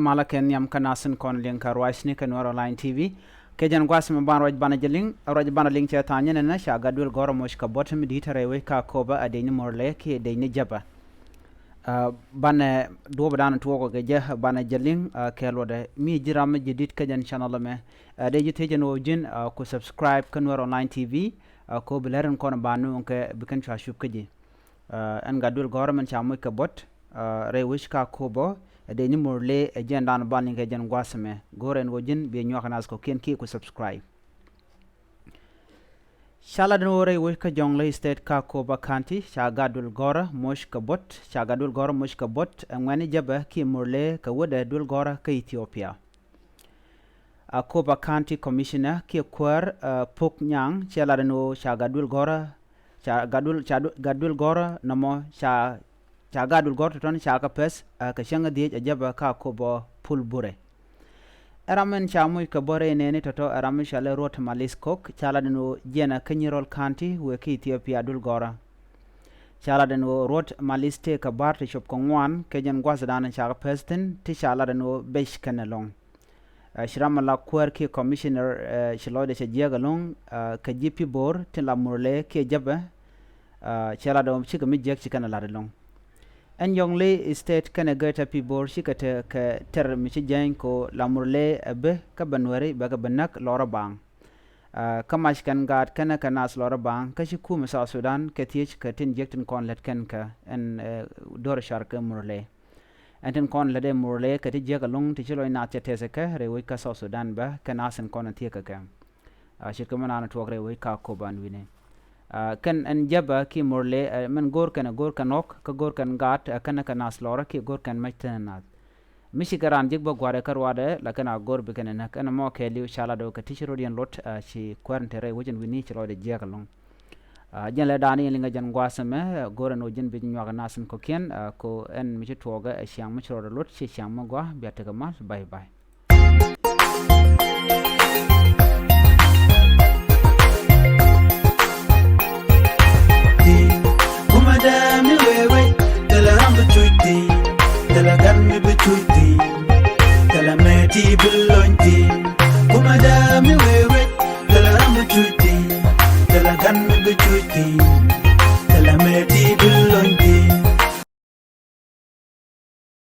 malaken yam kanasin kon link arwaisni kan war online tv kejan gwasma ban roj bana jeling roj bana link cha tanya na sha gadul goro mosh ka bottom di tare we ka koba adeni morle ke de ni jaba bana do badan to ko ge bana jeling kelo de mi jiram jidit kejan channel me de jite jeno jin ko subscribe kan war online tv ko bilaren kon banu ke bikan cha shub keji an gadul goro man cha mo ka bot re wish ka kobo de ni morle agenda no ban ke jan gwasme goren wojin be nyokanas ko ken ki ko subscribe shala no re wish ka jongle state ka koba kanti sha gadul gora mosh ka bot sha gadul gora mosh ka bot ngani jaba ki morle ka woda dul gora ka Ethiopia koba kanti commissioner ki kwar pok nyang shala no sha gadul gora namo sha gadul gor ton chaka pes ka shanga die ajaba ka ko bo pulbure aramen chamu ka bore ne toto aramen shale rot malis kok chala no jena kanyirol kanti we ki Ethiopia dul gora chala no rot maliste ka barte shop ko ngwan ke jen gwasadan chaka pesten ti chala no besh kanalong shirama la kwer ki commissioner shilode che jegalong ka jipi bor tin la murle ke jaba chala do chika mi jek chikana la long en yongle state kana gata pibor shikata ka ter mi ci jain ko lamurle be ka banwari ba ka banak lora bang kamash kan gat kana kanas lora bang ka shi kuma sa Sudan ka tich ka tin jektin kon let kan ka en dor sharka murle enten kon lede murle ka ti jega long ti chilo ina tese ka re wi ka sa Sudan ba kanasen kon ti ka ka shirka mana to re wi ka ko ban wine kan en jaba ki morle men gor kanok ka gor kan gat kana kanas lora ki gor kan maitenat mishi garan jigba gware karwade la kana gor be kana kana mo ke liu shala do ka tishiro dian lot chi quarantere wajin wini chiro de jegalong jen le dani linga jan gwasame gor no jin be nywa nasen ko ken ko en mishi toga shang michiro lot chi shang mo gwa biata ga mas bye bye